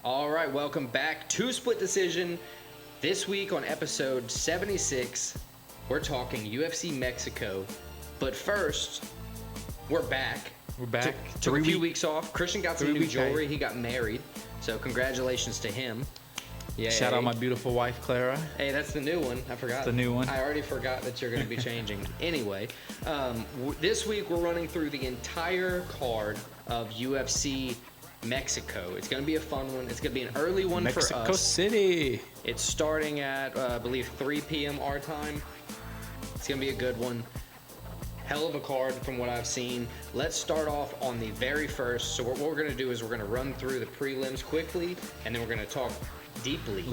All right, welcome back to Split Decision. This week on episode 76, we're talking UFC Mexico. But first, we're back. Took a few weeks off. Christian got some new jewelry. He got married. So congratulations to him. Yeah. Shout out my beautiful wife, Clara. Hey, that's the new one. I forgot. That's the new one. I already forgot that you're going to be changing. Anyway, this week we're running through the entire card of UFC Mexico. It's going to be a fun one. It's going to be an early one for us. Mexico City. It's starting at, I believe, 3 p.m. our time. It's going to be a good one. Hell of a card from what I've seen. Let's start off on the very first. So what we're going to do is we're going to run through the prelims quickly, and then we're going to talk deeply.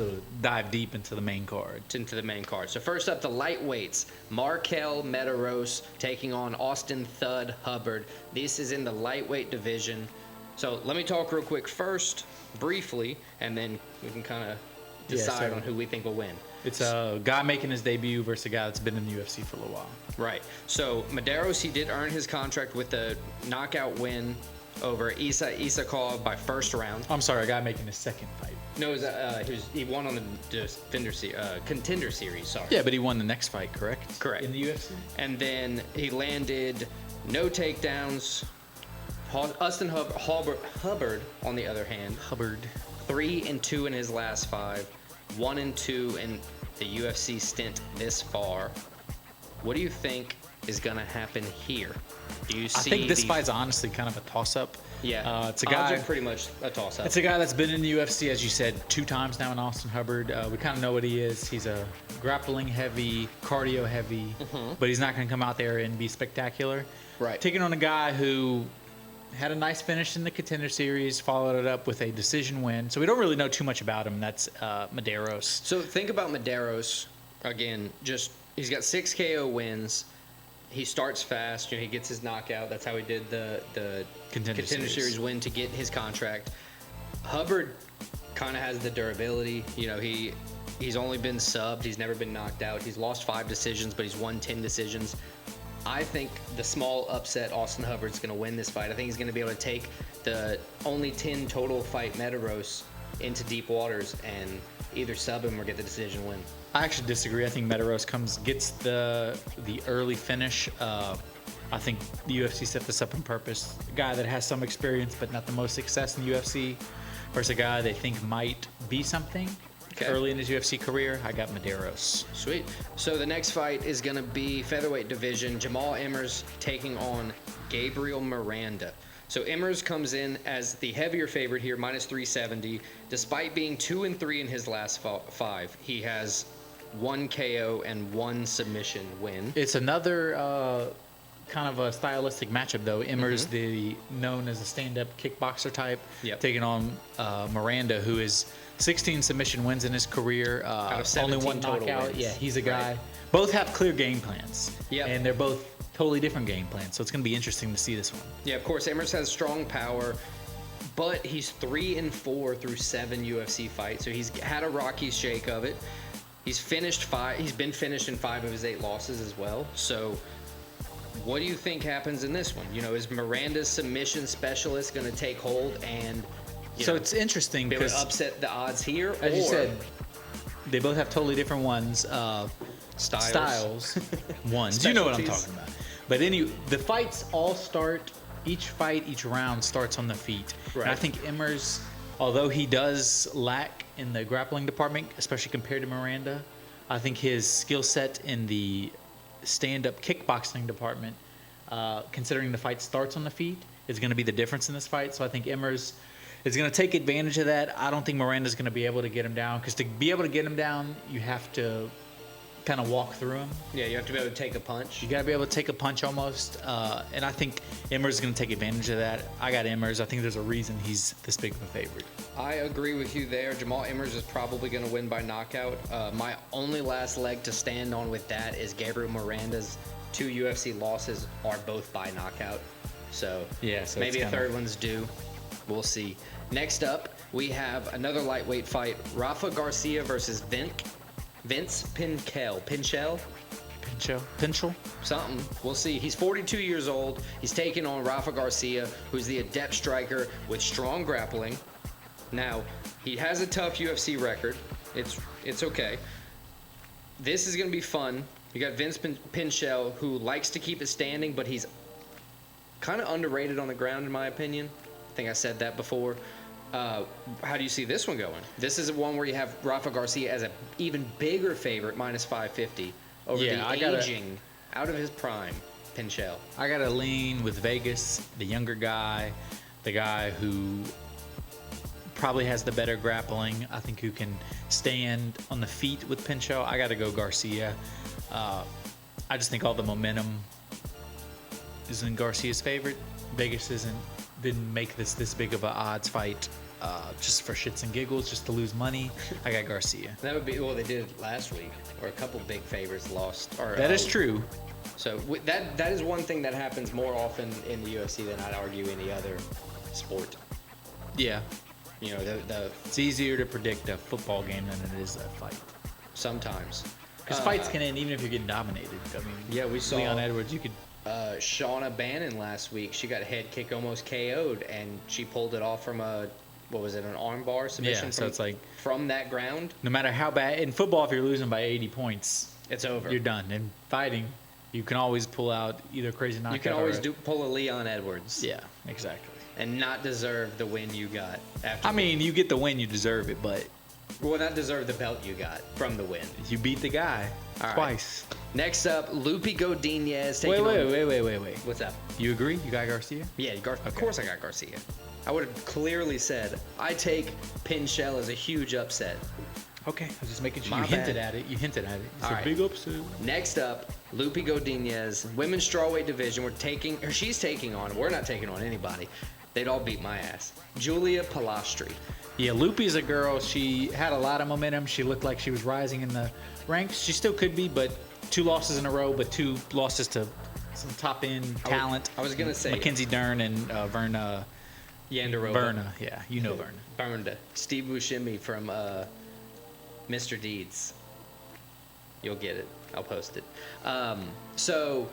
Dive deep into the main card. So first up, the lightweights. Marquel Mederos taking on Austin Thud Hubbard. This is in the lightweight division. So let me talk real quick first, briefly, and then we can kind of decide on who we think will win. It's a guy making his debut versus a guy that's been in the UFC for a little while. Right. So Mederos, he did earn his contract with a knockout win over Isakov by first round. I'm sorry, a guy making his second fight. No, he won on the contender series. Sorry. Yeah, but he won the next fight, correct? Correct. In the UFC. And then he landed no takedowns. Austin Hubbard, on the other hand, 3-2 in his last 5, 1-2 in the UFC stint this far. What do you think is going to happen here? Do you see? I think this fight's honestly kind of a toss-up. Yeah, it's a guy. Odds are pretty much a toss-up. It's a guy that's been in the UFC, as you said, 2 times now in Austin Hubbard. We kind of know what he is. He's a grappling heavy, cardio heavy, but he's not going to come out there and be spectacular. Right. Taking on a guy who had a nice finish in the contender series, followed it up with a decision win. So we don't really know too much about him. That's Mederos. So think about Mederos again. He's got 6 KO wins. He starts fast. He gets his knockout. That's how he did the contender series win to get his contract. Hubbard kind of has the durability. He's only been subbed. He's never been knocked out. He's lost 5 decisions, but he's won 10 decisions. I think the small upset, Austin Hubbard's going to win this fight. I think he's going to be able to take the only 10 total fight Mederos into deep waters and either sub him or get the decision win. I actually disagree. I think Mederos gets the early finish. I think the UFC set this up on purpose. A guy that has some experience but not the most success in the UFC versus a guy they think might be something. Early in his UFC career, I got Mederos. Sweet. So the next fight is going to be featherweight division. Jamall Emmers taking on Gabriel Miranda. So Emmers comes in as the heavier favorite here, minus 370. Despite being 2-3 in his last 5, he has 1 KO and 1 submission win. It's another kind of a stylistic matchup, though. Emmers, known as a stand-up kickboxer type, taking on Miranda, who is 16 submission wins in his career. Out of only 1 knockout. Wins. Yeah, he's a guy. Right. Both have clear game plans. Yeah. And they're both totally different game plans. So it's going to be interesting to see this one. Yeah, of course, Emmers has strong power, but he's 3-4 through 7 UFC fights. So he's had a rocky shake of it. He's finished 5. He's been finished in 5 of his 8 losses as well. So what do you think happens in this one? Is Miranda's submission specialist going to take hold and it's interesting because upset the odds here? As you said, they both have totally different ones. Styles. Ones. You know what I'm talking about. But the fights all start. Each round starts on the feet. Right. And I think Emmers, although he does lack in the grappling department, especially compared to Miranda, I think his skill set in the stand-up kickboxing department, considering the fight starts on the feet, is going to be the difference in this fight. So I think Emmers is going to take advantage of that. I don't think Miranda's going to be able to get him down, because to be able to get him down, you have to kind of walk through him. Yeah, you have to be able to take a punch. You got to be able to take a punch almost. And I think Emmers is going to take advantage of that. I got Emmers. I think there's a reason he's this big of a favorite. I agree with you there. Jamall Emmers is probably going to win by knockout. My only last leg to stand on with that is Gabriel Miranda's 2 UFC losses are both by knockout. So, so maybe a third one's due. We'll see. Next up, we have another lightweight fight. Rafa Garcia versus Vinc. Pinchel. Something. We'll see. He's 42 years old. He's taking on Rafa Garcia, who's the adept striker with strong grappling. Now, he has a tough UFC record. It's okay. This is going to be fun. You got Vince Pinchel, who likes to keep it standing, but he's kind of underrated on the ground, in my opinion. I think I said that before. How do you see this one going? This is one where you have Rafa Garcia as an even bigger favorite, minus 550, over aging, out of his prime, Pinchel. I got to lean with Vegas, the younger guy, the guy who probably has the better grappling. I think who can stand on the feet with Pinchel. I got to go Garcia. I just think all the momentum is in Garcia's favorite. Vegas didn't make this big of an odds fight just for shits and giggles, just to lose money. I got Garcia. That would be, well, they did last week, or a couple big favorites lost. That is true. So that is one thing that happens more often in the UFC than I'd argue any other sport. Yeah. You know, it's easier to predict a football game than it is a fight. Sometimes. Because fights can end even if you're getting dominated. I mean, yeah, we saw Leon Edwards. You could. Shauna Bannon last week. She got head kick almost KO'd, and she pulled it off from an armbar submission? Yeah, so it's like from that ground. No matter how bad in football, if you're losing by 80 points, it's over. You're done. In fighting, you can always pull out either crazy knockout. You can always pull a Leon Edwards. Yeah, exactly. And not deserve the win you got after. I mean, you get the win, you deserve it, but. Well, not deserve the belt you got from the win. You beat the guy twice. Right. Next up, Loopy Godinez. Wait. What's up? You agree? You got Garcia? Yeah, of course I got Garcia. I would have clearly said I take Pinchel as a huge upset. Okay, I was just making sure. You hinted at it. It's a big upset. Next up, Loopy Godinez, women's strawweight division. She's taking on. We're not taking on anybody. They'd all beat my ass. Julia Polastri. Yeah, Loopy's a girl. She had a lot of momentum. She looked like she was rising in the ranks. She still could be, but 2 losses in a row, but 2 losses to some top-end talent. I was going to say Mackenzie Dern and Verna Yanderova. Verna, yeah, you know Verna. Verna. Steve Buscemi from Mr. Deeds. You'll get it. I'll post it. So,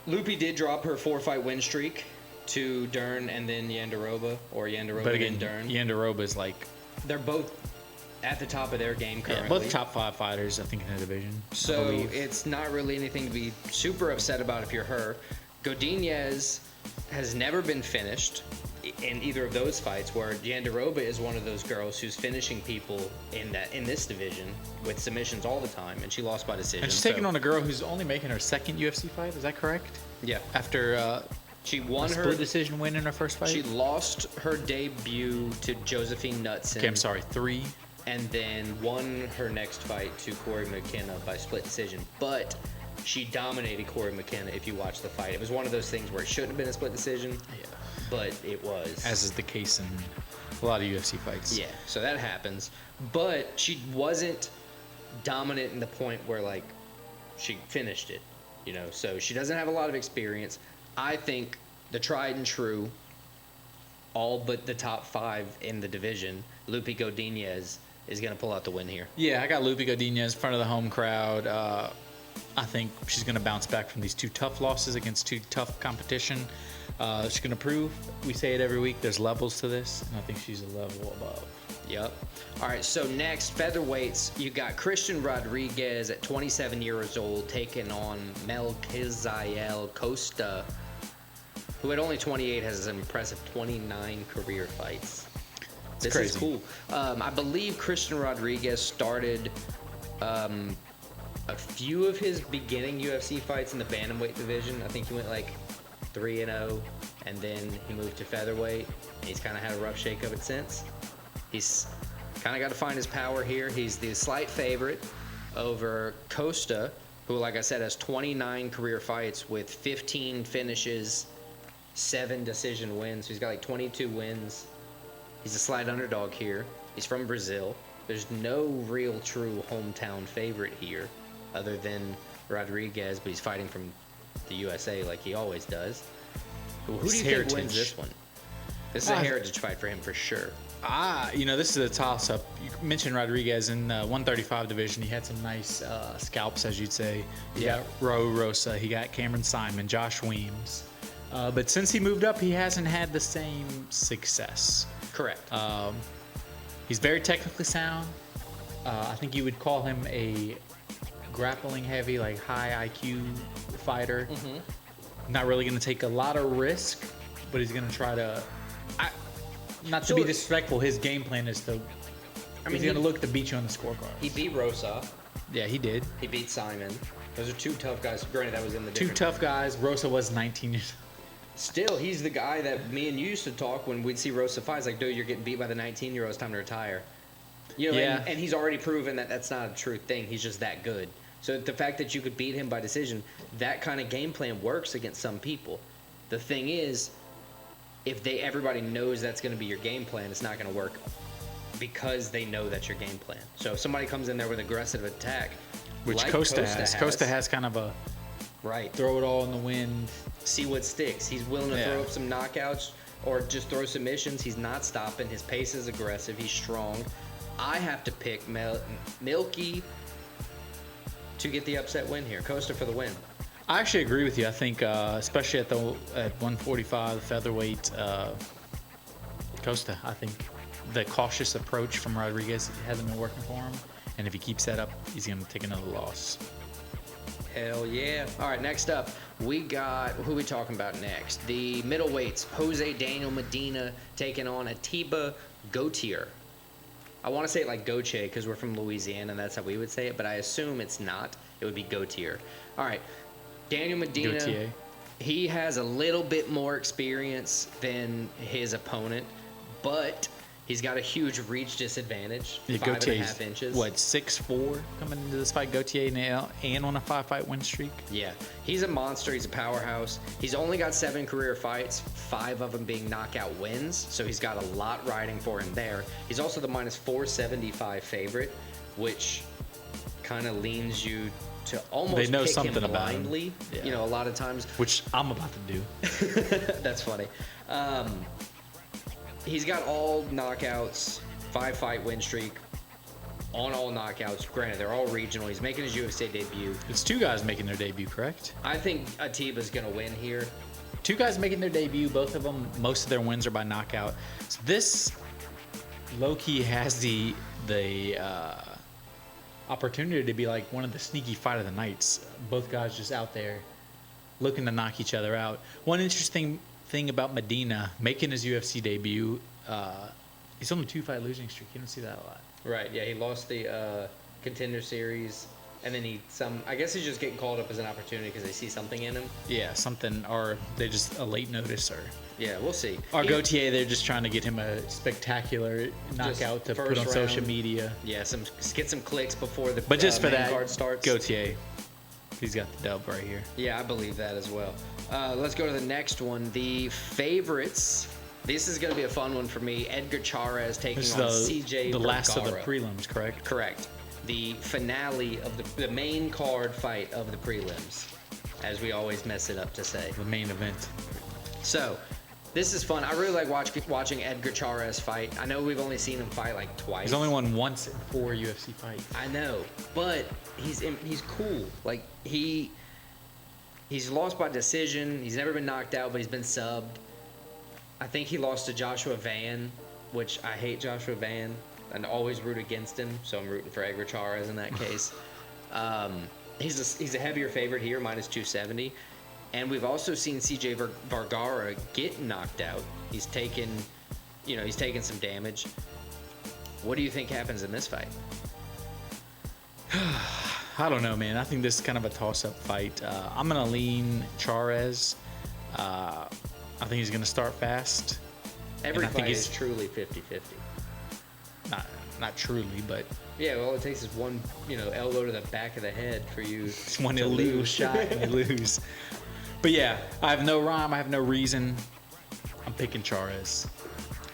Loopy did drop her 4-fight win streak to Dern and then Yanderova, or Yanderova but again, and Dern. Yanderova's like... They're both at the top of their game currently. Yeah, both top 5 fighters, I think, in the division. So it's not really anything to be super upset about if you're her. Godinez has never been finished in either of those fights, where Yanderova is one of those girls who's finishing people in this division with submissions all the time, and she lost by decision. And she's taking on a girl who's only making her 2nd UFC fight, is that correct? Yeah. After... She won her split decision win in her first fight. She lost her debut to Josephine Knudsen. Okay, I'm sorry, 3. And then won her next fight to Corey McKenna by split decision. But she dominated Corey McKenna if you watch the fight. It was one of those things where it shouldn't have been a split decision. Yeah. But it was. As is the case in a lot of UFC fights. Yeah, so that happens. But she wasn't dominant in the point where, like, she finished it. You know, so she doesn't have a lot of experience. I think the tried and true, all but the top 5 in the division, Loopy Godinez, is going to pull out the win here. Yeah, I got Loopy Godinez in front of the home crowd. I think she's going to bounce back from these 2 tough losses against 2 tough competition. She's going to prove, we say it every week, there's levels to this, and I think she's a level above. Yep. All right, so next, featherweights, you got Christian Rodriguez at 27 years old taking on Melquizael Costa, who at only 28 has an impressive 29 career fights. This is cool. I believe Christian Rodriguez started a few of his beginning UFC fights in the bantamweight division. I think he went like 3-0, and then he moved to featherweight. He's kind of had a rough shake of it since. He's kind of got to find his power here. He's the slight favorite over Costa, who, like I said, has 29 career fights with 15 finishes, 7 decision wins. So he's got like 22 wins. He's a slight underdog here. He's from Brazil. There's no real true hometown favorite here other than Rodriguez, but he's fighting from the USA like he always does. Who do you think wins this one? This is a heritage fight for him for sure. This is a toss-up. You mentioned Rodriguez in the 135 division. He had some nice scalps, as you'd say. He got Rosa. He got Cameron Simon, Josh Weems. But since he moved up, he hasn't had the same success. Correct. He's very technically sound. I think you would call him a grappling heavy, like high IQ fighter. Not really going to take a lot of risk, but he's going to try to. Not to be disrespectful, his game plan is to. He's going to look to beat you on the scorecard. He beat Rosa. Yeah, he did. He beat Simon. Those are two tough guys. Granted, that was in the two tough guys. Rosa was 19 years old. Still, he's the guy that me and you used to talk when we'd see Rosa fight. It's like, dude, you're getting beat by the 19-year-old. It's time to retire. You know, Yeah. and he's already proven that that's not a true thing. He's just that good. So the fact that you could beat him by decision, that kind of game plan works against some people. The thing is, if everybody knows that's going to be your game plan, it's not going to work because they know that's your game plan. So if somebody comes in there with aggressive attack, Which like Costa has. Costa has kind of a throw it all in the wind. See what sticks. He's willing to throw up some knockouts or just throw submissions. He's not stopping. His pace is aggressive. He's strong. I have to pick Milky to get the upset win here. Costa for the win. I actually agree with you. I think, especially at 145, the featherweight, Costa, I think the cautious approach from Rodriguez hasn't been working for him. And if he keeps that up, he's going to take another loss. Hell yeah. All right, next up, we got, who are we talking about next? The middleweights, Jose Daniel Medina taking on Atiba Gautier. I want to say it like Gautier because we're from Louisiana and that's how we would say it, but I assume it's not. It would be Gautier. All right, Daniel Medina, Gautier. He has a little bit more experience than his opponent, but he's got a huge reach disadvantage, 5.5 inches. What, 6'4" coming into this fight? Gautier now and on a 5-fight win streak. Yeah, he's a monster. He's a powerhouse. He's only got 7 career fights, 5 of them being knockout wins. So he's got a lot riding for him there. He's also the minus 475 favorite, which kind of leans you to almost they know pick something him about blindly. him. Yeah. You know, a lot of times. Which I'm about to do. That's funny. He's got all knockouts, 5-fight win streak, on all knockouts. Granted, they're all regional. He's making his UFC debut. It's 2 guys making their debut, correct? I think Atiba's going to win here. 2 guys making their debut. Both of them, most of their wins are by knockout. So this low-key has the opportunity to be like one of the sneaky fight of the nights. Both guys just out there looking to knock each other out. One interesting thing about Medina making his UFC debut, he's on a 2-fight losing streak. You don't see that a lot. Right, yeah, he lost the Contender Series, and then I guess he's just getting called up as an opportunity because they see something in him. Yeah, something, or they just a late notice, or yeah, we'll see. Or Gautier, they're just trying to get him a spectacular knockout to put on social media. Yeah, get some clicks before the but just for main that, card starts. Gautier, he's got the dub right here. Yeah, I believe that as well. Let's go to the next one. The favorites. This is going to be a fun one for me. Edgar Chairez taking on CJ the Vergara. last of the prelims, correct? Correct. The finale of the main card fight of the prelims, as we always mess it up to say. The main event. So, this is fun. I really like watching Edgar Chairez fight. I know we've only seen him fight like twice. He's only won once in 4 UFC fights. I know, but he's cool. Like he's lost by decision. He's never been knocked out, but he's been subbed. I think he lost to Joshua Van, which I hate Joshua Van and always root against him. So I'm rooting for Edgar Chairez in that case. He's a heavier favorite here, minus 270. And we've also seen CJ Vergara get knocked out. He's taken some damage. What do you think happens in this fight? I don't know, man. I think this is kind of a toss-up fight. I'm going to lean Chairez. I think he's going to start fast. Every fight is truly 50-50. Not truly, but... Yeah, well, it takes is one, elbow to the back of the head for you. It's one illegal shot and you lose. But yeah, I have no rhyme. I have no reason. I'm picking Chairez.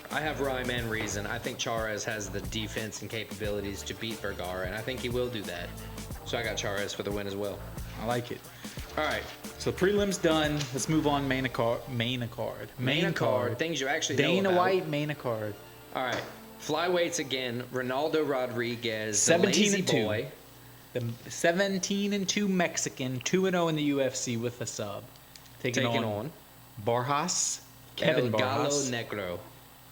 I have rhyme and reason. I think Chairez has the defense and capabilities to beat Vergara, and I think he will do that. So I got Chairez for the win as well. I like it. All right. So prelims done. Let's move on. Main card. Things you actually know Dana about. White, main card. All right. Flyweights again. Ronaldo Rodriguez, 17-2. Boy. The 17-2 Mexican, 2-0 in the UFC with a sub. Taking on Borjas, Kevin El Gallo Borjas Negro.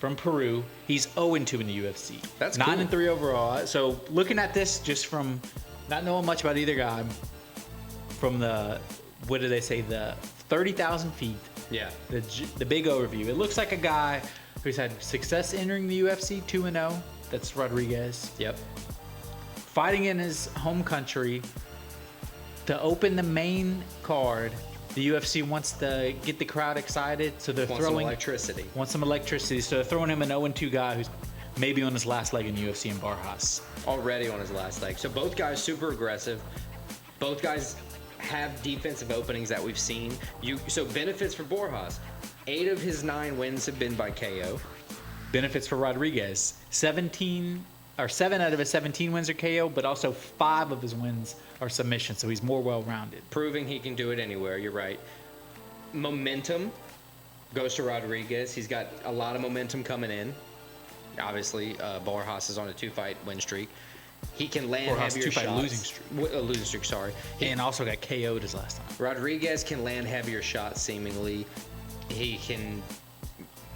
from Peru. He's 0-2 in the UFC. That's 9-3 overall. So looking at this just from not knowing much about either guy, from the, what do they say, the 30,000 feet, Yeah. the big overview. It looks like a guy who's had success entering the UFC, 2-0. That's Rodriguez. Yep. Fighting in his home country to open the main card. The UFC wants to get the crowd excited, so they're Want some electricity. So they're throwing him an 0-2 guy who's maybe on his last leg in UFC in Borjas. Already on his last leg. So both guys super aggressive. Both guys have defensive openings that we've seen. So benefits for Borjas. 8 of his 9 wins have been by KO. Benefits for Rodriguez. 7 out of his 17 wins are KO, but also 5 of his wins are submission, so he's more well-rounded. Proving he can do it anywhere, you're right. Momentum goes to Rodriguez. He's got a lot of momentum coming in. Obviously, Borjas is on a 2-fight win streak. He can land Borjas, heavier 2-fight shots. losing streak, sorry. And also got KO'd his last time. Rodriguez can land heavier shots, seemingly. He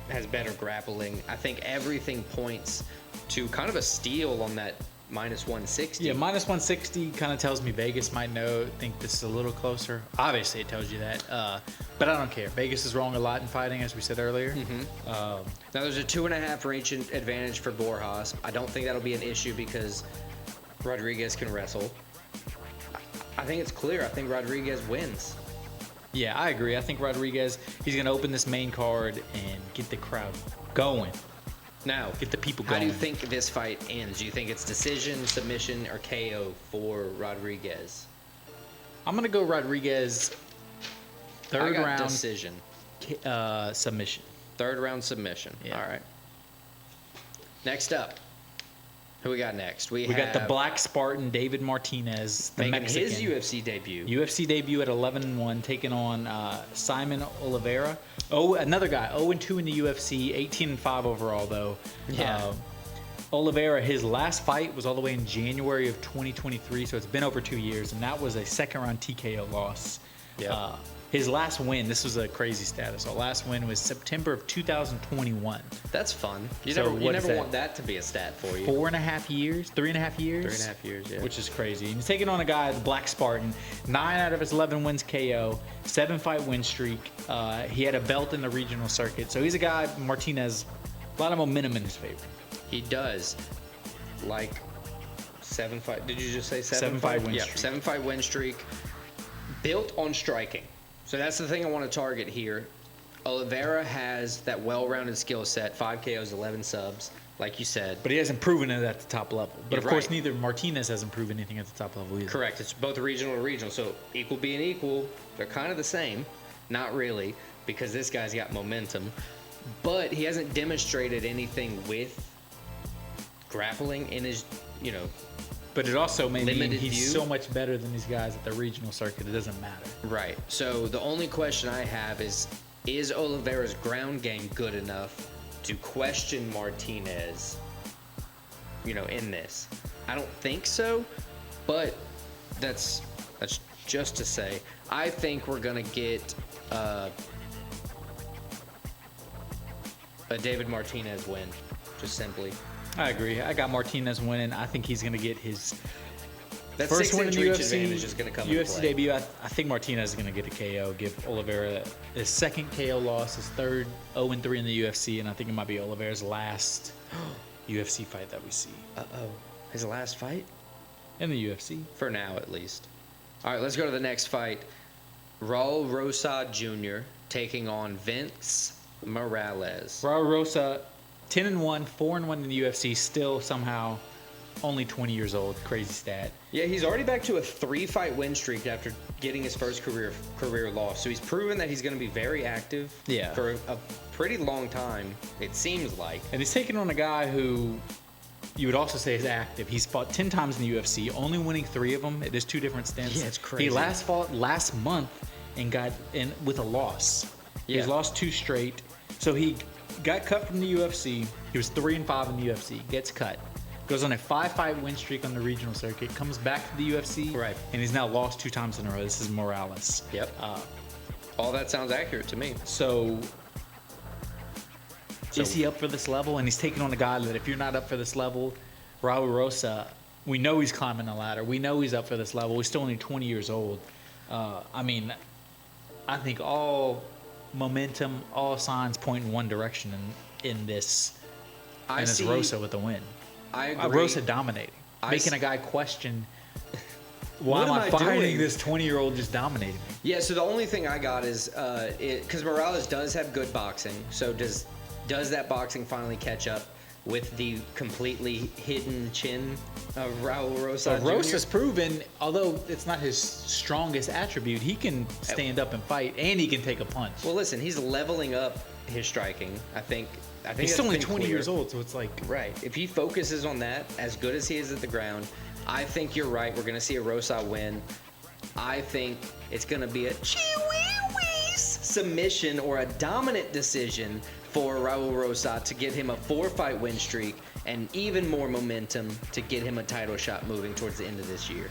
has better grappling. I think everything points to kind of a steal on that -160. Yeah, -160 kind of tells me Vegas might think this is a little closer. Obviously, it tells you that. But I don't care. Vegas is wrong a lot in fighting, as we said earlier. Now, there's a 2.5 range advantage for Borjas. I don't think that'll be an issue because Rodriguez can wrestle. I think it's clear. I think Rodriguez wins. Yeah, I agree. I think Rodriguez, he's going to open this main card and get the crowd going. Now, Get the people how going. do you think this fight ends? Do you think it's decision, submission, or KO for Rodriguez? I'm going to go Rodriguez third round decision. submission. Third round submission. Yeah. All right. Next up. Who we got next? We got the Black Spartan, David Martinez, the making Mexican. his UFC debut. UFC debut at 11-1, taking on Simon Oliveira. Oh, another guy, 0-2 in the UFC, 18-5 overall though. Yeah. Oliveira, his last fight was all the way in January of 2023, so it's been over 2 years, and that was a second-round TKO loss. Yeah. His last win, this was a crazy status. So last win was September of 2021. That's fun. You So never what is that? want that to be a stat for you. 4.5 years, 3.5 years. 3.5 years, yeah. Which is crazy. And he's taking on a guy, the Black Spartan. 9 out of his 11 wins KO, 7-fight win streak. He had a belt in the regional circuit. So he's a guy, Martinez, a lot of momentum in his favor. He does. Like 7-fight. Did you just say 7-fight win yeah, streak. 7-fight win streak. Built on striking. So that's the thing I want to target here. Oliveira has that well-rounded skill set, 5 KOs, 11 subs, like you said. But he hasn't proven it at the top level. But You're of course, right. neither Martinez hasn't proven anything at the top level either. Correct. It's both regional and regional. So equal being equal, they're kind of the same. Not really, because this guy's got momentum. But he hasn't demonstrated anything with grappling in his, But it also may mean Limited he's view. so much better than these guys at the regional circuit, it doesn't matter. Right. So the only question I have is Oliveira's ground game good enough to question Martinez, in this? I don't think so, but that's just to say. I think we're going to get a David Martinez win, just simply. I agree. I got Martinez winning. I think he's going to get his That first win in 6-inch the reach UFC. advantage is going to come into UFC play. debut. I think Martinez is going to get a KO. Give Oliveira his second KO loss, his third 0-3 in the UFC, and I think it might be Oliveira's last UFC fight that we see Uh-oh. His last fight? in the UFC. For now, at least. All right, let's go to the next fight. Raul Rosas Jr. taking on Vinc Morales. Raul Rosa, 10-1, 4-1 in the UFC, still somehow only 20 years old. Crazy stat. Yeah, he's already back to a 3-fight win streak after getting his first career loss. So he's proven that he's going to be very active Yeah. for a pretty long time, it seems like. And he's taking on a guy who you would also say is active. He's fought 10 times in the UFC, only winning 3 of them. It is 2 different stints. Yeah, it's crazy. He last fought last month and got in with a loss. Yeah. He's lost 2 straight. So he got cut from the UFC. He was 3-5 in the UFC. Gets cut. Goes on a 5-fight win streak on the regional circuit. Comes back to the UFC. Right. And he's now lost 2 times in a row. This is Morales. Yep. All that sounds accurate to me. So So is he up for this level? And he's taking on a guy that if you're not up for this level, Raul Rosa, we know he's climbing the ladder. We know he's up for this level. He's still only 20 years old. I mean, I think all momentum, all signs point in one direction in this. And it's Rosa with the win. I agree. Rosa dominating. Making a guy question, why am I fighting this 20-year-old just dominating me? Yeah, so the only thing I got is, because Morales does have good boxing, so does that boxing finally catch up with the completely hidden chin of Raul Rosas Jr.? Rosa's proven, although it's not his strongest attribute, he can stand up and fight, and he can take a punch. Well, listen, he's leveling up his striking. I think he's still only 20 years old, so it's like... Right. If he focuses on that, as good as he is at the ground, I think you're right. We're going to see a Rosa win. I think it's going to be a submission or a dominant decision for Raul Rosa to get him a 4-fight win streak and even more momentum to get him a title shot moving towards the end of this year.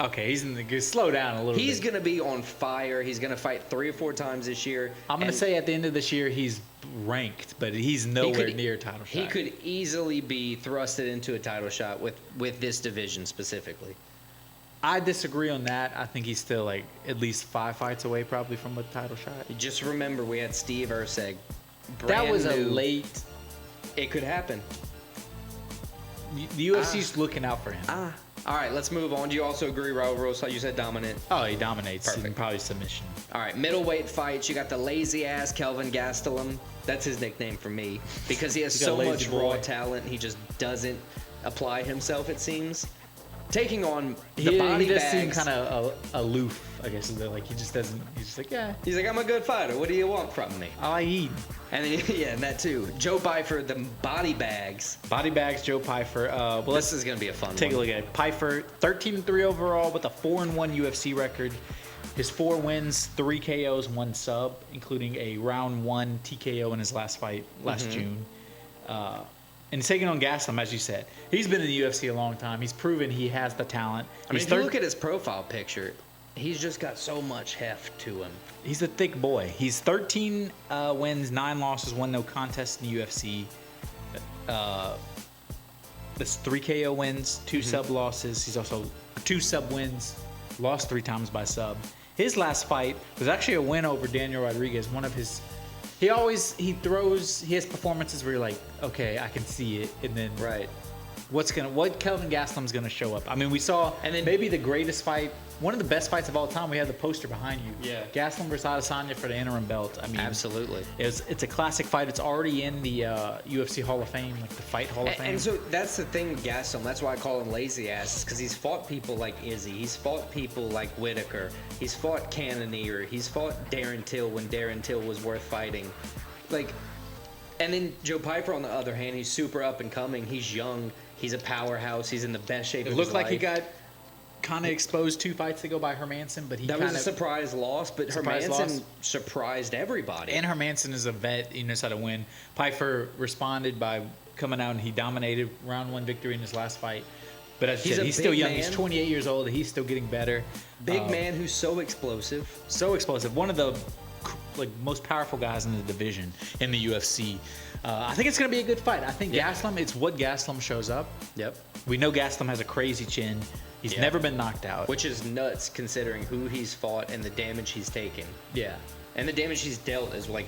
Okay, he's in the slow down a little bit. He's going to be on fire. He's going to fight 3 or 4 times this year. I'm going to say at the end of this year he's ranked, but he's nowhere near a title shot. He could easily be thrusted into a title shot with this division specifically. I disagree on that. I think he's still like at least 5 fights away probably from a title shot. Just remember we had Steve Erceg. That was a late... It could happen. The UFC's looking out for him. All right, let's move on. Do you also agree, Raul Rosa? You said dominant. Oh, he dominates. Perfect. Probably submission. All right, middleweight fights. You got the lazy-ass Kelvin Gastelum. That's his nickname for me because he has so much raw talent. He just doesn't apply himself, it seems. Taking on the body he does bags. seem kind of aloof, I guess. Like he just doesn't. He's just like, yeah. He's like, I'm a good fighter. What do you want from me? I like eating. And then, yeah, and that too. Joe Pyfer, the body bags. Body bags, Joe Pyfer. Well, this is gonna be a fun one. Take a look at it. Pyfer, 13-3 overall with a 4-1 UFC record. His 4 wins, 3 KOs, 1 sub, including a round 1 TKO in his last fight last June. And he's taking on Gastelum, as you said. He's been in the UFC a long time. He's proven he has the talent. I mean, if you look at his profile picture, he's just got so much heft to him. He's a thick boy. He's 13 wins, 9 losses, 1 no contest in the UFC. That's 3 KO wins, 2 sub losses. He's also 2 sub wins, lost 3 times by sub. His last fight was actually a win over Daniel Rodriguez. One of his... He has performances where you're like, okay, I can see it, and then what Kelvin Gastelum's gonna show up. I mean, we saw, and then maybe the greatest fight, one of the best fights of all time. We have the poster behind you. Yeah, Gastelum versus Adesanya for the interim belt. I mean, absolutely, it's a classic fight. It's already in the UFC Hall of Fame, like the Fight Hall of Fame. And so that's the thing with Gastelum. That's why I call him lazy ass, because he's fought people like Izzy. He's fought people like Whitaker. He's fought Cannonier. He's fought Darren Till when Darren Till was worth fighting. Like, and then Joe Pyfer on the other hand, he's super up and coming. He's young. He's a powerhouse. He's in the best shape of his life. It looked like he got kind of exposed 2 fights ago by Hermanson, but that was a surprise loss. But Hermanson surprised everybody. And Hermanson is a vet. He knows how to win. Pyfer responded by coming out and he dominated round 1 victory in his last fight. But as you said, he's still young. He's 28 years old. He's still getting better. Big man who's so explosive. So explosive. One of the most powerful guys in the division in the UFC. I think it's going to be a good fight. I think Gastelum, it's what Gastelum shows up. Yep. We know Gastelum has a crazy chin. He's never been knocked out. Which is nuts considering who he's fought and the damage he's taken. Yeah. And the damage he's dealt is like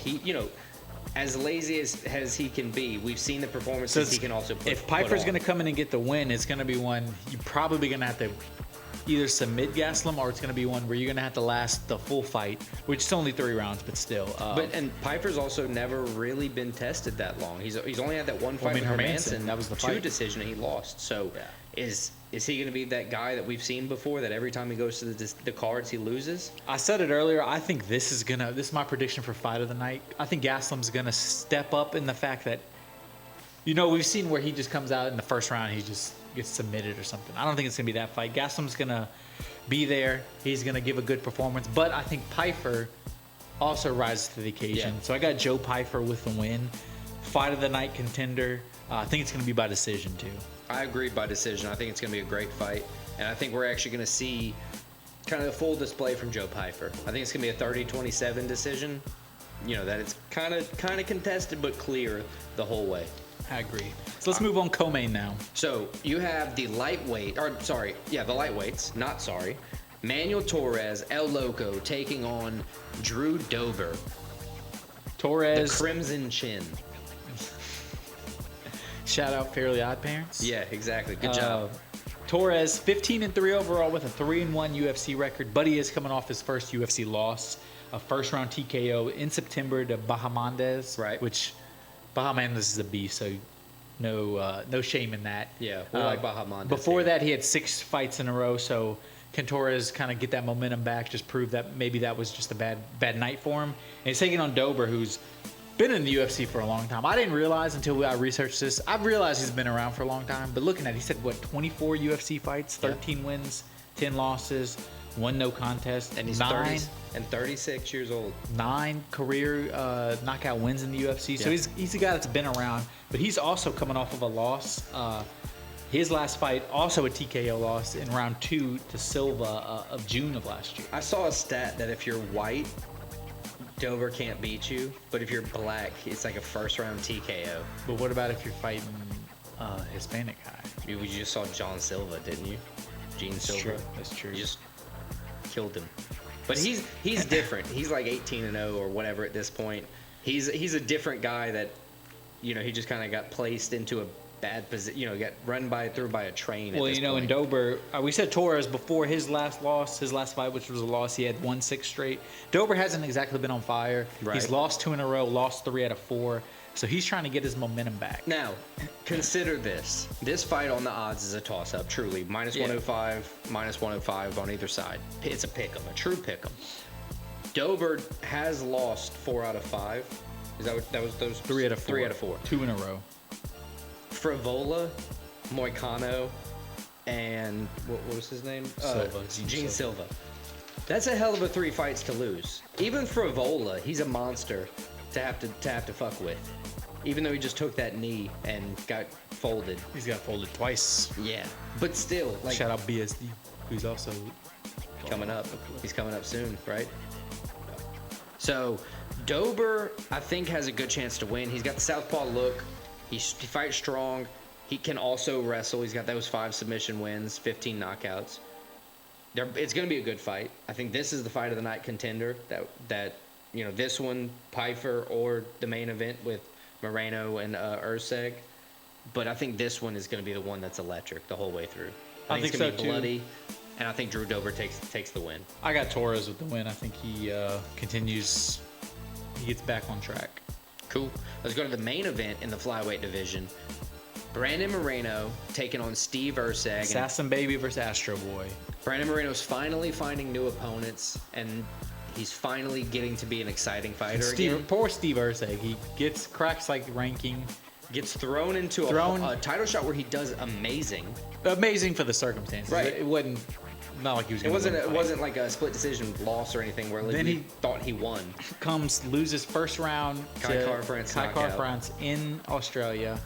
as lazy as he can be, we've seen the performances he can also put. If Pyfer's going to come in and get the win, it's going to be one you're probably going to have to either submit Gastelum, or it's going to be one where you're going to have to last the full fight, which is only 3 rounds, but still. And Pyfer's also never really been tested that long. He's only had that one fight with Hermanson. That was the 2 decision and he lost. So is he going to be that guy that we've seen before, that every time he goes to the cards he loses? I said it earlier. I think this is my prediction for fight of the night. I think Gastelum's going to step up in the fact that, we've seen where he just comes out in the first round, he just gets submitted or something. I don't think it's going to be that fight. Gastelum's going to be there. He's going to give a good performance. But I think Pyfer also rises to the occasion. Yeah. So I got Joe Pyfer with the win. Fight of the night contender. I think it's going to be by decision, too. I agreed by decision. I think it's going to be a great fight. And I think we're actually going to see kind of a full display from Joe Pyfer. I think it's going to be a 30-27 decision. that it's kind of contested but clear the whole way. I agree. So let's move on co-main now. So you have the lightweights, Manuel Torres, El Loco, taking on Drew Dober, Torres. the Crimson Chin. Shout out Fairly Odd Parents. Yeah, exactly. Good job. Torres, 15-3 overall with a 3-1 UFC record, but he is coming off his first UFC loss, a first-round TKO in September to Bahamondes. Right. Which Bahamondes is a beast, so no shame in that. Yeah, we like Bahamondes. Before that, he had 6 fights in a row, so can Torres kind of get that momentum back, just prove that maybe that was just a bad night for him. And he's taking on Dober, who's been in the UFC for a long time. I didn't realize until I researched this. I've realized he's been around for a long time, but looking at it, he said, 24 UFC fights, 13 wins, 10 losses, 1 no contest, and he's 36 years old. 9 career knockout wins in the UFC. So he's a guy that's been around, but he's also coming off of a loss. His last fight, also a TKO loss in round 2 to Silva of June of last year. I saw a stat that if you're white, Dober can't beat you, but if you're black, it's like a first-round TKO. But what about if you're fighting a Hispanic guy? You just saw John Silva, didn't you? Gene Silva. That's true. You just killed him. But he's different. He's like 18-0 or whatever at this point. He's a different guy that, he just kind of got placed into a bad position. Got run through by a train. Well, at this point. in Dober, we said Torres before his last fight, which was a loss, he had won 6 straight. Dober hasn't exactly been on fire. Right. He's lost 2 in a row, lost 3 out of 4. So he's trying to get his momentum back. Now, consider this. This fight on the odds is a toss-up, truly. Minus 105, minus 105 on either side. It's a pick-em, a true pick-em. Dober has lost 4 out of 5. Is that was those 3 out of 4? 3 out of 4. 2 in a row. Frivola, Moicano, and what was his name? Silva. Gene Silva. That's a hell of a 3 fights to lose. Even Frivola, he's a monster to have to fuck with. Even though he just took that knee and got folded. He's got folded twice. Yeah, but still, like, shout out BSD, who's also coming up. He's coming up soon, right? So Dober, I think, has a good chance to win. He's got the southpaw look. He fights strong. He can also wrestle. He's got those 5 submission wins, 15 knockouts. It's going to be a good fight. I think this is the fight of the night contender. That this one, Pyfer, or the main event with Moreno and Erceg. But I think this one is going to be the one that's electric the whole way through. I think it's going to be bloody, and I think Drew Dober takes the win. I got Torres with the win. I think he continues. He gets back on track. Cool. Let's go to the main event in the flyweight division. Brandon Moreno taking on Steve Erceg. Assassin Baby versus Astro Boy. Brandon Moreno's finally finding new opponents, and he's finally getting to be an exciting fighter again. Poor Steve Erceg. He cracks like ranking. Gets thrown into a title shot where he does amazing. Amazing for the circumstances. Right. It wasn't not like he was going to win. It wasn't like a split decision loss or anything where then he thought he won. Loses first round Kai France in Australia.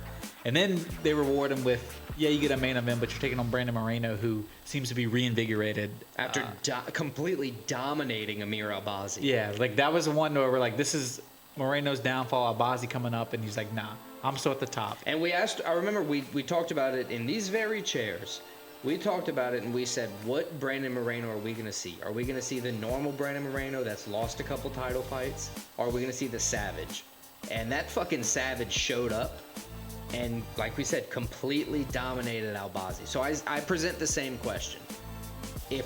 And then they reward him with, you get a main event, but you're taking on Brandon Moreno, who seems to be reinvigorated. After completely dominating Amir Albazi. Yeah, like that was the one where we're like, this is Moreno's downfall, Albazi coming up, and he's like, nah, I'm still at the top. And I remember we talked about it in these very chairs. We talked about it and we said, what Brandon Moreno are we going to see? Are we going to see the normal Brandon Moreno that's lost a couple title fights? Or are we going to see the Savage? And that fucking Savage showed up and, like we said, completely dominated Albazi. So I present the same question. Do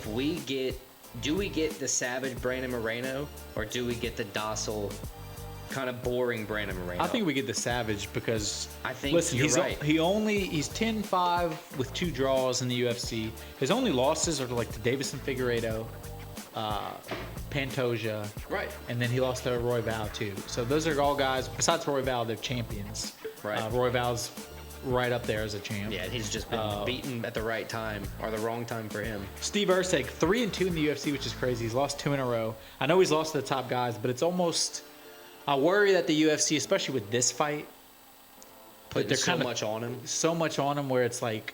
we get the Savage Brandon Moreno, or do we get the docile, kind of boring Brandon Moreno? I think we get the Savage because I think you're right. He's 10-5 with 2 draws in the UFC. His only losses are like to Davison Figueiredo, Pantoja, right, and then he lost to Royval too. So those are all guys. Besides Royval, they're champions. Right. Royval's right up there as a champ. Yeah, he's just been beaten at the right time or the wrong time for him. Steve Erceg, 3-2 in the UFC, which is crazy. He's lost 2 in a row. I know he's lost to the top guys, but it's almost. I worry that the UFC, especially with this fight, putting so much on him. So much on him where it's like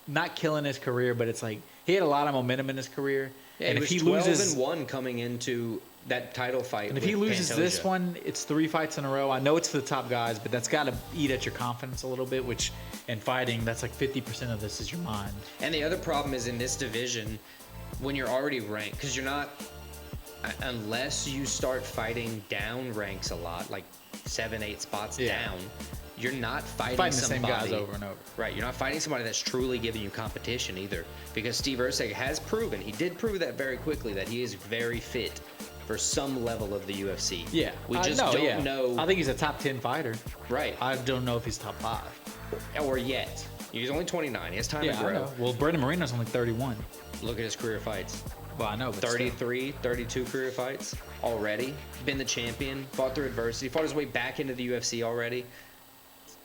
not killing his career, but it's like he had a lot of momentum in his career. Yeah, and he was 12-1 coming into that title fight. And if he loses this Pantoja. one, it's 3 fights in a row. I know it's for the top guys, but that's got to eat at your confidence a little bit, which in fighting, that's like 50% of this is your mind. And the other problem is in this division, when you're already ranked, because you're not, unless you start fighting down ranks a lot, like 7, 8 spots down, you're not fighting the somebody, same guys over and over. Right, you're not fighting somebody that's truly giving you competition either. Because Steve Erceg has proven, he did prove that very quickly, that he is very fit for some level of the UFC. Yeah. We just don't know. I think he's a top 10 fighter. Right. I don't know if he's top 5. Or yet. He's only 29. He has time to I grow. know. Well, Brandon Moreno's only 31. Look at his career fights. Well, I know, but 33, 32 career fights already. Been the champion, fought through adversity, fought his way back into the UFC already.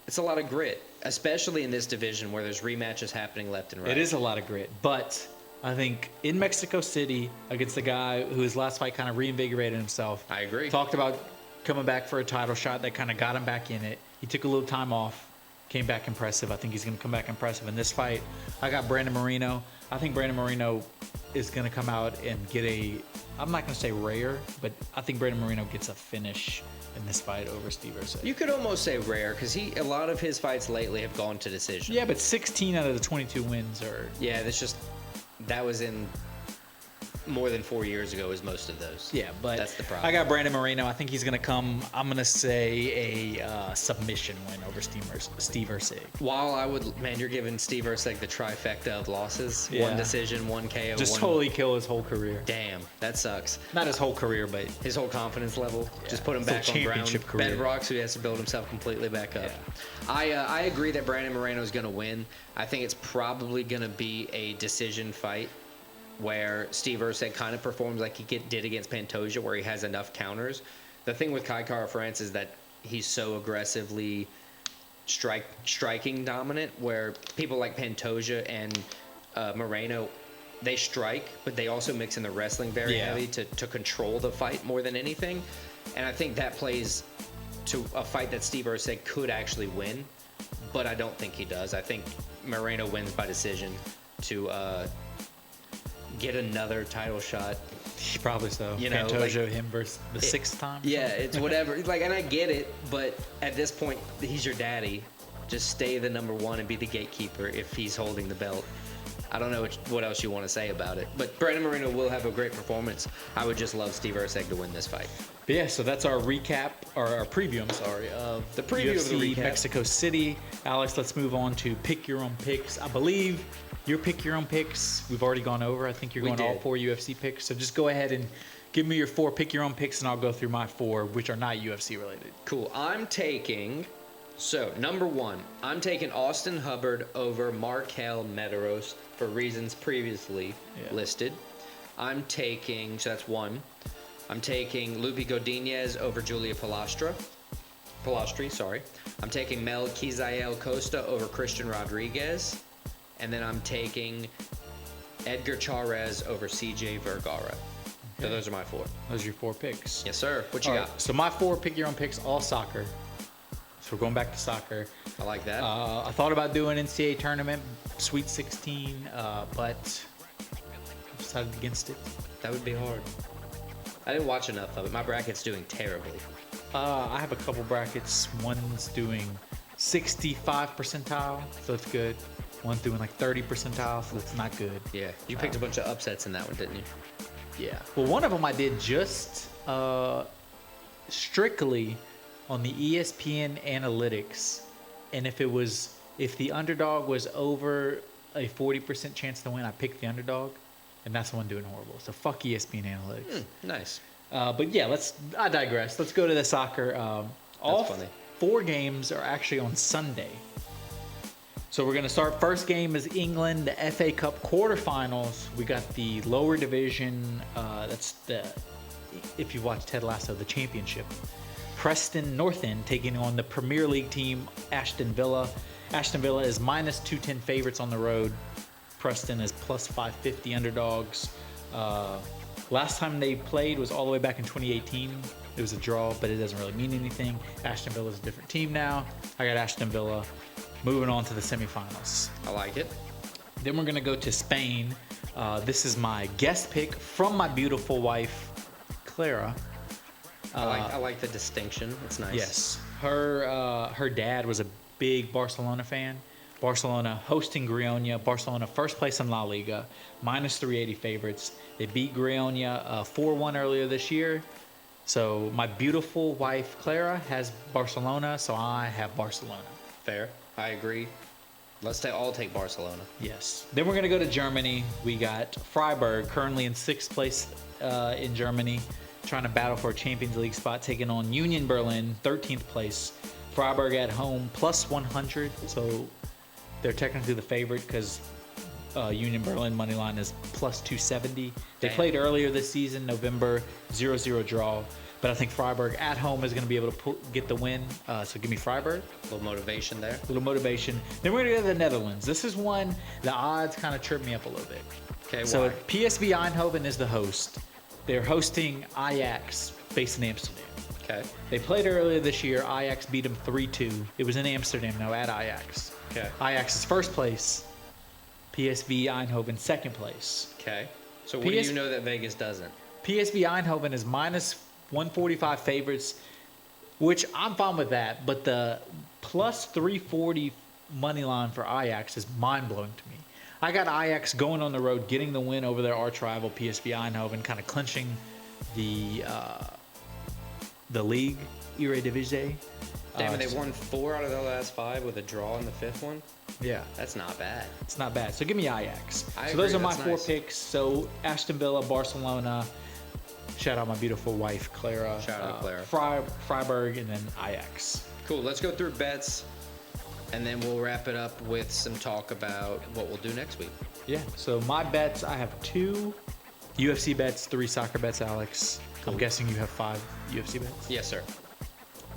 It's a lot of grit, especially in this division where there's rematches happening left and right. It is a lot of grit, but I think in Mexico City against the guy who his last fight kind of reinvigorated himself. I agree. Talked about coming back for a title shot that kind of got him back in it. He took a little time off, came back impressive. I think he's going to come back impressive in this fight. I got Brandon Moreno. I think Brandon Moreno is going to come out and get I'm not going to say rare, but I think Brandon Moreno gets a finish in this fight over Steve Erceg. You could almost say rare because a lot of his fights lately have gone to decision. Yeah, but 16 out of the 22 wins are... Yeah, that was in more than 4 years ago is most of those. Yeah, but that's the problem. I got Brandon Moreno. I think he's going to come, I'm going to say a submission win over Steve Erceg. While you're giving Steve Erceg the trifecta of losses. Yeah. 1 decision, 1 KO, Just totally kill his whole career. Damn, that sucks. Not his whole career, but His whole confidence level. Just put him His whole back on ground. championship career. Bedrock, so he has to build himself completely back up. Yeah. I agree that Brandon Moreno is going to win. I think it's probably going to be a decision fight where Steve Erceg kind of performs like he did against Pantoja, where he has enough counters. The thing with Kai Kara France is that he's so aggressively striking dominant, where people like Pantoja and Moreno, they strike, but they also mix in the wrestling very heavy to control the fight more than anything. And I think that plays to a fight that Steve Erceg could actually win, but I don't think he does. I think Moreno wins by decision to get another title shot. probably so. You know, Pantoja, him versus the 6th time. Yeah, it's whatever. And I get it, but at this point, he's your daddy. Just stay the number 1 and be the gatekeeper if he's holding the belt. I don't know what else you want to say about it, but Brandon Moreno will have a great performance. I would just love Steve Erceg to win this fight. But yeah, so that's our recap, or our preview, of The preview of the UFC recap. Mexico City. Alex, let's move on to pick your own picks. I believe your pick your own picks. We've already gone over. I think you're going all 4 UFC picks. So just go ahead and give me your 4 pick your own picks, and I'll go through my 4, which are not UFC related. Cool. Number 1, I'm taking Austin Hubbard over Marquel Mederos for reasons previously listed. So that's 1. I'm taking Loopy Godinez over Julia Polastri, sorry. I'm taking Mel Kizael Costa over Christian Rodriguez. And then I'm taking Edgar Chairez over CJ Vergara. Okay. So those are my 4. Those are your 4 picks. Yes, sir. What you got? So my 4 pick your own picks, all soccer. So we're going back to soccer. I like that. I thought about doing NCAA tournament, Sweet 16, but I decided against it. That would be hard. I didn't watch enough of it. My bracket's doing terribly. I have a couple brackets. One's doing 65 percentile, so it's good. One's doing like 30 percentile, so it's not good. Yeah. You picked a bunch of upsets in that one, didn't you? Yeah. Well, one of them I did just strictly on the ESPN analytics, and if the underdog was over a 40% chance to win, I picked the underdog, and that's the one doing horrible. So fuck ESPN analytics. Nice. But yeah, I digress. Let's go to the soccer. All funny. 4 games are actually on Sunday. So we're going to start. First game is England, the FA Cup quarterfinals. We got the lower division. If you watch Ted Lasso, the championship. Preston North End taking on the Premier League team, Aston Villa. Aston Villa is minus 210 favorites on the road. Preston is plus 550 underdogs. Last time they played was all the way back in 2018. It was a draw, but it doesn't really mean anything. Aston Villa is a different team now. I got Aston Villa moving on to the semifinals. I like it. Then we're going to go to Spain. This is my guest pick from my beautiful wife, Clara. I like the distinction. It's nice. Yes. Her dad was a big Barcelona fan. Barcelona hosting Griona. Barcelona first place in La Liga, minus 380 favorites. They beat Griona 4-1 earlier this year. So my beautiful wife Clara has Barcelona, so I have Barcelona. Fair. I agree. Let's all take Barcelona. Yes. Then we're going to go to Germany. We got Freiburg, currently in 6th place in Germany, trying to battle for a Champions League spot, taking on Union Berlin, 13th place. Freiburg at home, plus 100. So they're technically the favorite because Union Berlin money line is plus 270. They played earlier this season, November, 0-0 draw. But I think Freiburg at home is going to be able to get the win. So give me Freiburg. A little motivation there. A little motivation. Then we're going to go to the Netherlands. This is one, the odds kind of trip me up a little bit. Okay, So why? PSV Eindhoven is the host. They're hosting Ajax based in Amsterdam. Okay. They played earlier this year. Ajax beat them 3-2. It was in Amsterdam, now at Ajax. Okay. Ajax is first place. PSV Eindhoven second place. Okay. So what do you know that Vegas doesn't? PSV Eindhoven is minus 145 favorites, which I'm fine with that. But the plus 340 money line for Ajax is mind blowing to me. I got Ajax going on the road, getting the win over their arch rival PSV Eindhoven, kind of clinching the league, Eredivisie. Damn, they won 4 out of their last 5 with a draw in the 5th one. Yeah, That's not bad. it's not bad. So give me Ajax. I So those agree, are my that's 4 nice. picks. So Aston Villa, Barcelona. Shout out my beautiful wife, Clara. Shout out Clara. Freiburg, and then Ajax. Cool. Let's go through bets, and then we'll wrap it up with some talk about what we'll do next week. Yeah. So my bets, I have 2 UFC bets, 3 soccer bets, Alex. Cool. I'm guessing you have 5 UFC bets. Yes, sir.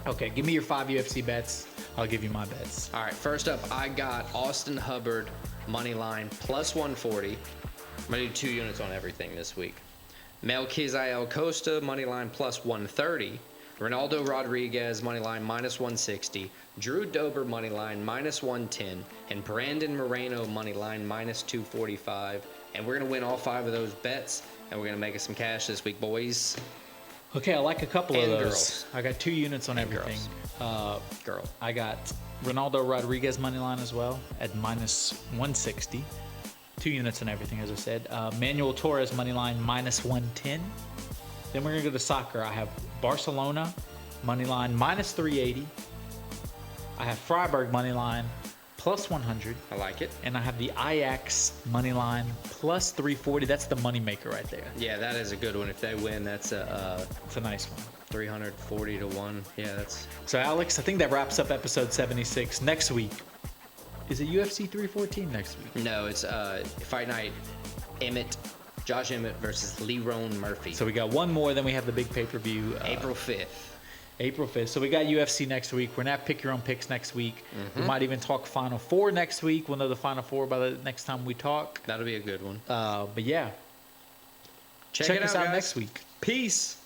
Okay, give me your 5 UFC bets. I'll give you my bets. All right. First up, I got Austin Hubbard money line plus 140. I'm gonna do 2 units on everything this week. Melquizael Costa money line plus 130. Ronaldo Rodriguez money line minus 160. Drew Dober money line minus 110. And Brandon Moreno money line minus 245. And we're gonna win all 5 of those bets, and we're gonna make us some cash this week, boys. Okay, I like a couple of And those. girls. I got 2 units on And everything. Girl. I got Ronaldo Rodriguez money line as well at minus 160. 2 units on everything, as I said. Manuel Torres money line minus 110. Then we're gonna go to soccer. I have Barcelona money line minus 380. I have Freiburg money line plus 100. I like it. And I have the Ajax money line plus 340. That's the money maker right there. Yeah, that is a good one. If they win, that's a It's a nice one. 340 to 1. Yeah, that's So Alex, I think that wraps up episode 76. Next week, is it UFC 314 next week? no. It's Fight Night. Josh Emmett versus Lerone Murphy. So we got one more, then we have the big pay-per-view. April 5th. April 5th. So we got UFC next week. We're going to pick your own picks next week. We might even talk Final Four next week. We'll know the Final Four by the next time we talk. That'll be a good one. But yeah, Check check it us out, out guys. next week. Peace.